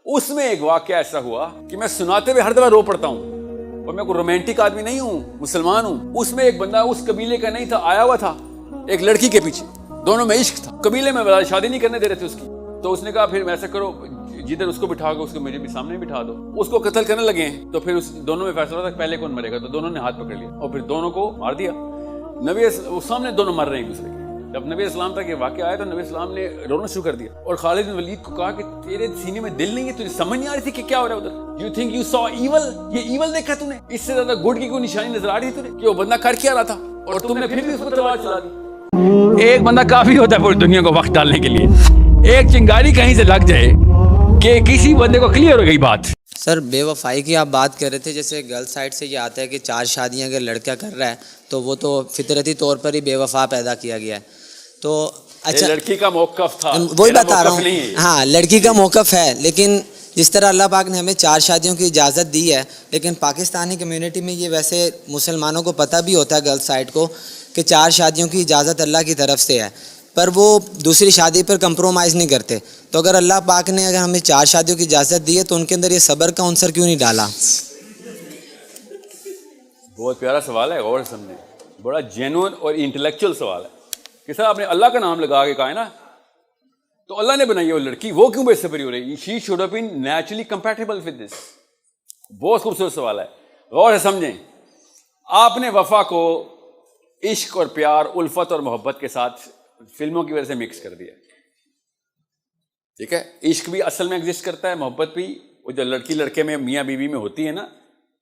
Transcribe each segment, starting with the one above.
اس میں ایک واقعہ ایسا ہوا کہ میں سناتے ہوئے ہر دفعہ رو پڑتا ہوں، اور میں کوئی رومانٹک آدمی نہیں ہوں، مسلمان ہوں۔ اس میں ایک بندہ اس قبیلے کا نہیں تھا، آیا ہوا تھا ایک لڑکی کے پیچھے، دونوں میں عشق تھا، قبیلے میں شادی نہیں کرنے دے رہے تھے اس کی۔ تو اس نے کہا پھر ایسا کرو، جدھر اس کو بٹھا کے اس کو مجھے بھی سامنے بٹھا دو۔ اس کو قتل کرنے لگے ہیں، تو پھر اس دونوں میں فیصلہ تھا پہلے کون مرے گا، تو دونوں نے ہاتھ پکڑ لیا اور پھر دونوں کو مار دیا۔ نبی سامنے دونوں مر رہے ہیں دوسرے کے۔ جب نبی اسلام تک یہ واقعہ آیا تو نبی اسلام نے رونا شروع کر دیا، اور خالد بن ولید کو کہا کہ تیرے سینے میں دل نہیں ہے، تجھے سمجھ نہیں آ رہی تھی کہ کیا ہو رہا ہے ادھر؟ You think you so evil, یہ ایول دیکھا تو نے؟ اس سے زیادہ گڈ کی کوئی نشانی نظر آ رہی تھی تجھے کہ وہ بندہ کر کیا رہا تھا، اور تم نے پھر بھی اس کو تلوار چلا دی۔ ایک بندہ کافی ہوتا ہے پوری دنیا کو وقت ڈالنے کے لیے، ایک چنگاری کہیں سے لگ جائے کہ کسی بندے کو کلیئر ہو گئی بات۔ سر بے وفائی کی آپ بات کر رہے تھے، جیسے گرل سائڈ سے یہ آتا ہے کہ 4 شادیاں اگر لڑکا کر رہا ہے تو وہ تو فطرتی طور پر ہی بے وفا پیدا کیا گیا ہے۔ تو اچھا، لڑکی کا موقف تھا، وہی بتا رہا ہوں، ہاں لڑکی کا موقف ہے، لیکن جس طرح اللہ پاک نے ہمیں 4 شادیوں کی اجازت دی ہے، لیکن پاکستانی کمیونٹی میں یہ ویسے مسلمانوں کو پتہ بھی ہوتا ہے گرل سائڈ کو کہ 4 شادیوں کی اجازت اللہ کی طرف سے ہے، پر وہ دوسری شادی پر کمپرومائز نہیں کرتے۔ تو اگر اللہ پاک نے اگر ہمیں 4 شادیوں کی اجازت دی ہے تو ان کے اندر یہ صبر کا عنصر کیوں نہیں ڈالا؟ بہت پیارا سوال ہے، غور سے سمجھیں، بڑا جینوئن اور انٹلیکچوئل سوال ہے کہ سر آپ نے اللہ کا نام لگا کے کہا ہے نا، تو اللہ نے بنائی ہے وہ لڑکی، وہ کیوں بے صبری ہو رہی؟ She should have been naturally compatible with this. بہت خوبصورت سوال ہے، غور سے سمجھیں۔ آپ نے وفا کو عشق اور پیار، الفت اور محبت کے ساتھ فلموں کی وجہ سے مکس کر دیا، ٹھیک ہے؟ عشق بھی اصل میں ایگزسٹ کرتا ہے، محبت بھی، وہ جو لڑکی لڑکے میں میاں بیوی میں ہوتی ہے نا،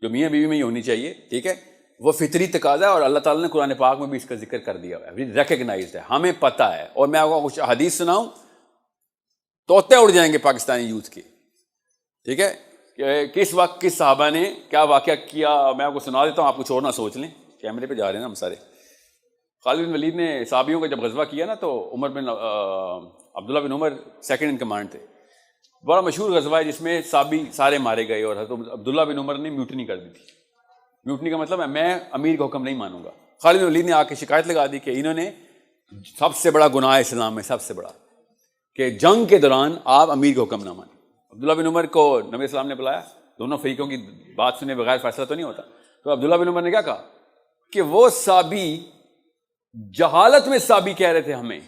جو میاں بیوی میں ہی ہونی چاہیے، ٹھیک ہے، وہ فطری تقاضا ہے، اور اللہ تعالیٰ نے قرآن پاک میں بھی اس کا ذکر کر دیا ہوا ہے، ریکگنائزڈ ہے، ہمیں پتہ ہے۔ اور میں آپ کو کچھ حدیث سناؤں، طوطے اڑ جائیں گے پاکستانی یوتھ کے، ٹھیک ہے، کہ کس وقت کس صحابہ نے کیا واقعہ کیا۔ میں آپ کو سنا دیتا ہوں، آپ کچھ اور نہ سوچ لیں، کیمرے پہ جا رہے ہیں نا ہم سارے۔ خالد بن ولید نے صحابیوں کا جب غزوہ کیا نا، تو عبداللہ بن عمر سیکنڈ ان کمانڈ تھے۔ بڑا مشہور غزوہ ہے جس میں صحابی سارے مارے گئے، اور حضرت عبداللہ بن عمر نے میوٹنی کر دی تھی۔ میوٹنی کا مطلب ہے میں امیر کا حکم نہیں مانوں گا۔ خالد بن ولید نے آ کے شکایت لگا دی کہ انہوں نے سب سے بڑا گناہ اسلام میں، سب سے بڑا، کہ جنگ کے دوران آپ امیر کا حکم نہ مانیں۔ عبداللہ بن عمر کو نبی اسلام نے بلایا، دونوں فریقوں کی بات سنے بغیر فیصلہ تو نہیں ہوتا۔ تو عبداللہ بن عمر نے کیا کہا کہ وہ صحابی جہالت میں صحابی کہہ رہے تھے ہمیں،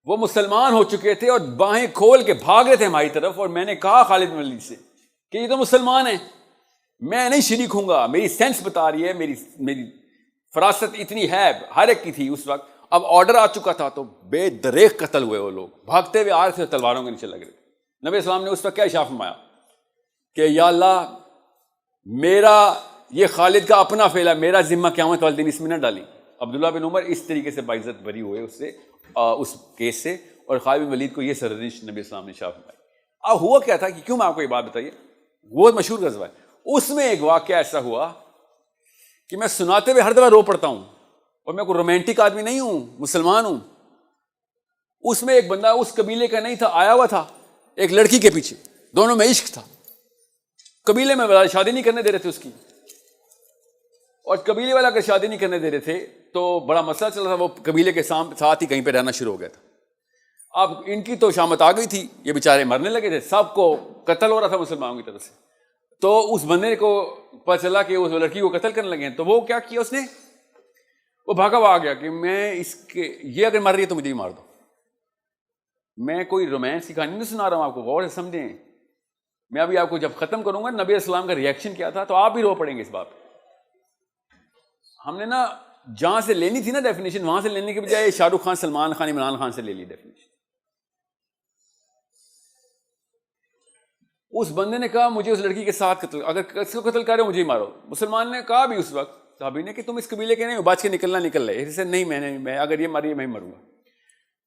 وہ مسلمان ہو چکے تھے اور باہیں کھول کے بھاگ رہے تھے ہماری طرف، اور میں نے کہا خالد بن ولید سے کہ یہ تو مسلمان ہیں، میں نہیں شریک ہوں گا، میری سینس بتا رہی ہے، میری فراست اتنی ہے، ہر ایک کی تھی اس وقت۔ اب آرڈر آ چکا تھا، تو بے دریغ قتل ہوئے وہ لوگ، بھاگتے ہوئے آ رہے تھے، تلواروں کے نیچے لگ رہے تھے۔ نبی اسلام نے اس وقت کیا ارشاد فرمایا کہ یا اللہ، میرا یہ خالد کا اپنا فعل ہے، میرا ذمہ قیامت والے دن اس میں نہ ڈالیں۔ عبداللہ بن عمر اس طریقے سے باعزت بری ہوئے اس سے، اس کیس سے، اور خالد بن ولید کو یہ سرزنش نبی اسلام نے ارشاد فرمائی۔ اب ہوا کیا تھا کہ کیوں میں آپ کو یہ بات بتائیے، بہت مشہور غزوہ ہے، اس میں ایک واقعہ ایسا ہوا کہ میں سناتے ہوئے ہر دفعہ رو پڑتا ہوں، اور میں کوئی رومانٹک آدمی نہیں ہوں، مسلمان ہوں۔ اس میں ایک بندہ اس قبیلے کا نہیں تھا، آیا ہوا تھا ایک لڑکی کے پیچھے، دونوں میں عشق تھا، قبیلے میں شادی نہیں کرنے دے رہے تھے اس کی، اور قبیلے والا اگر شادی نہیں کرنے دے رہے تھے تو بڑا مسئلہ چل رہا تھا، وہ قبیلے کے ساتھ ہی کہیں پہ رہنا شروع ہو گیا تھا۔ اب ان کی تو شامت آ گئی تھی، یہ بیچارے مرنے لگے تھے، سب کو قتل ہو رہا تھا مسلمانوں کی طرف سے۔ تو اس بندے کو پتہ چلا کہ اس لڑکی کو قتل کرنے لگے ہیں، تو وہ کیا کیا اس نے، وہ بھاگا ہوا آ گیا کہ میں یہ اگر مر رہی ہے تو مجھے ہی مار دو۔ میں کوئی رومانس کی کہانی نہیں سنا رہا ہوں آپ کو، غور سے سمجھیں۔ میں ابھی آپ کو جب ختم کروں گا نبی اسلام کا ریئیکشن کیا تھا، تو آپ بھی رو پڑیں گے اس بات پہ۔ ہم نے نا جہاں سے لینی تھی نا ڈیفینیشن، وہاں سے لینے کے بجائے شاہ رخ خان، سلمان خان، عمران خان سے لے لی ڈیفینیشن۔ اس بندے نے کہا مجھے اس لڑکی کے ساتھ قتل، اگر اس کو قتل کرے مجھے ہی مارو۔ مسلمان نے کہا بھی اس وقت صحابی نے کہ تم اس قبیلے کے نہیں ہو، بچ کے نکلنا نکل رہے، اسے نہیں، میں اگر یہ ماری میں ہی مروں گا۔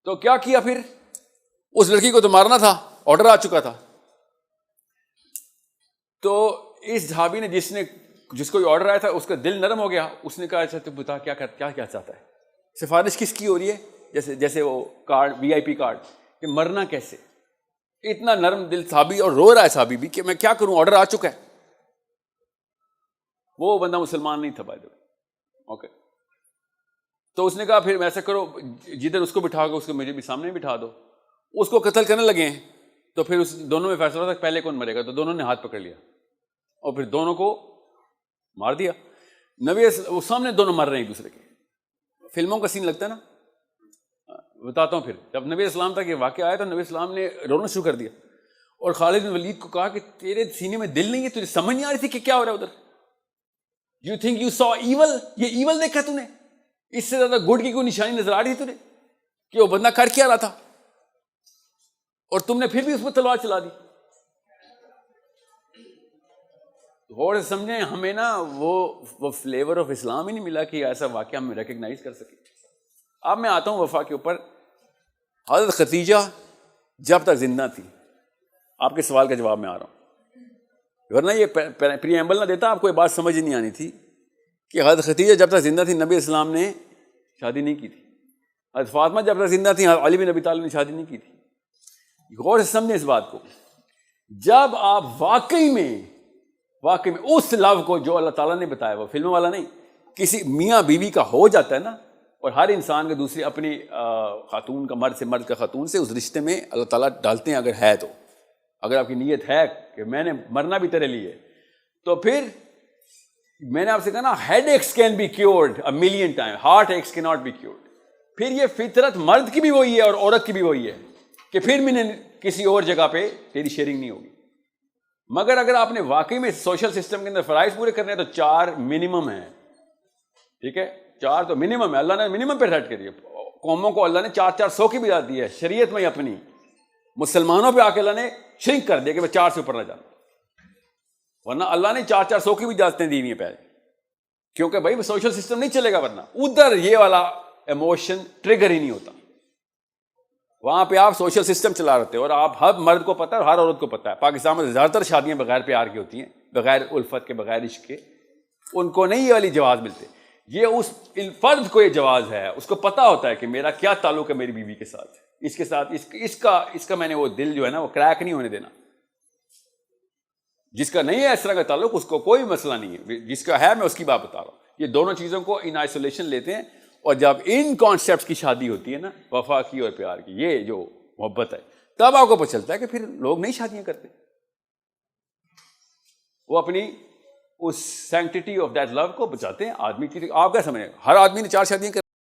تو کیا کیا پھر، اس لڑکی کو تو مارنا تھا، آرڈر آ چکا تھا۔ تو اس صحابی نے جس کو آرڈر آیا تھا، اس کا دل نرم ہو گیا، اس نے کہا اچھا تو بتا کیا چاہتا ہے، سفارش کس کی ہو رہی ہے، جیسے وہ کارڈ، وی آئی پی کارڈ، کہ مرنا کیسے۔ اتنا نرم دل صحابی، اور رو رہا ہے صحابی بھی کہ میں کیا کروں، آرڈر آ چکا ہے۔ وہ بندہ مسلمان نہیں تھا بائی دا وے، اوکے۔ تو اس نے کہا پھر ایسا کرو، جدھر اس کو بٹھا کے اس کو مجھے بھی سامنے بٹھا دو۔ اس کو قتل کرنے لگے ہیں، تو پھر اس دونوں میں فیصلہ ہوتا ہے پہلے کون مرے گا, تو دونوں نے ہاتھ پکڑ لیا اور پھر دونوں کو مار دیا. نبی وہ سامنے دونوں مر رہے ہیں ایک دوسرے کے. فلموں کا سین لگتا ہے نا, بتاتا ہوں. پھر جب نبی اسلام تک یہ واقعہ آیا تو نبی اسلام نے رونا شروع کر دیا اور خالد بن ولید کو کہا کہ تیرے سینے میں دل نہیں ہے, تجھے سمجھ نہیں آ رہی تھی کہ کیا ہو رہا ہے ادھر. You think you so evil, یہ ایول دیکھا تو نے, اس سے زیادہ گڈ کی کوئی نشانی نظر آ رہی تھی تجھے کہ وہ بندہ کر کیا رہا تھا, اور تم نے پھر بھی اس پر تلوار چلا دی. غور سے سمجھیں, ہمیں نا وہ فلیور آف اسلام ہی نہیں ملا کہ ایسا واقعہ ہم ریکگنائز کر سکیں. اب میں آتا ہوں وفا کے اوپر. حضرت ختیجہ جب تک زندہ تھی, آپ کے سوال کا جواب میں آ رہا ہوں, ورنہ یہ پریمبل نہ دیتا آپ کو یہ بات سمجھ نہیں آنی تھی کہ حضرت ختیجہ جب تک زندہ تھی نبی اسلام نے شادی نہیں کی تھی. حضرت فاطمہ جب تک زندہ تھی علی بن ابی طالب نے شادی نہیں کی تھی. غور سے سمجھیں اس بات کو. جب آپ واقعی میں اس لو کو جو اللہ تعالیٰ نے بتایا, وہ فلموں والا نہیں, کسی میاں بیوی کا ہو جاتا ہے نا, اور ہر انسان کا دوسری اپنی خاتون کا, مرد سے مرد کا خاتون سے, اس رشتے میں اللہ تعالیٰ ڈالتے ہیں اگر ہے تو. اگر آپ کی نیت ہے کہ میں نے مرنا بھی تیرے لیے, تو پھر میں نے آپ سے کہا نا, headaches can be cured a million time, heartaches کی ناٹ بی کیورڈ. پھر یہ فطرت مرد کی بھی وہی ہے اور عورت کی بھی وہی ہے کہ پھر میں نے کسی اور جگہ پہ تیری شیئرنگ نہیں ہوگی. مگر اگر آپ نے واقعی میں سوشل سسٹم کے اندر فرائض پورے کرنے ہیں تو 4 منیمم ہیں. ٹھیک ہے, 4 تو منیمم ہے, اللہ نے منیمم پہ سیٹ کر دیا. قوموں کو اللہ نے 400 کی بھی داد دی ہے شریعت میں اپنی. مسلمانوں پہ آ کے اللہ نے شرنک کر دیا کہ میں 4 سے اوپر نہ جانا, ورنہ اللہ نے 400 کی بھی اجازتیں دی ہوئی ہیں پہلے, کیونکہ بھائی وہ سوشل سسٹم نہیں چلے گا, ورنہ ادھر یہ والا ایموشن ٹریگر ہی نہیں ہوتا. وہاں پہ آپ سوشل سسٹم چلا رہتے ہیں, اور آپ ہر مرد کو پتہ ہے اور ہر عورت کو پتہ ہے, پاکستان میں زیادہ تر شادیاں بغیر پیار کی ہوتی ہیں, بغیر الفت کے, بغیر عشق کے. ان کو نہیں یہ والی جواز ملتے. یہ اس فرد کو یہ جواز ہے, اس کو پتہ ہوتا ہے کہ میرا کیا تعلق ہے میری بیوی کے ساتھ, اس کے ساتھ اس کا میں نے وہ دل جو ہے نا وہ کریک نہیں ہونے دینا. جس کا نہیں ہے اس طرح کا تعلق اس کو کوئی مسئلہ نہیں ہے, جس کا ہے میں اس کی بات بتا رہا ہوں. یہ دونوں چیزوں کو ان آئسولیشن لیتے ہیں, اور جب ان کانسیپٹس کی شادی ہوتی ہے نا, وفا کی اور پیار کی, یہ جو محبت ہے, تب آپ کو پتہ چلتا ہے کہ پھر لوگ نہیں شادیاں کرتے. وہ اپنی اس سینکٹیٹی آف دیٹ لو کو بچاتے ہیں. آدمی کی آپ کیا سمجھیں, ہر آدمی نے 4 شادیاں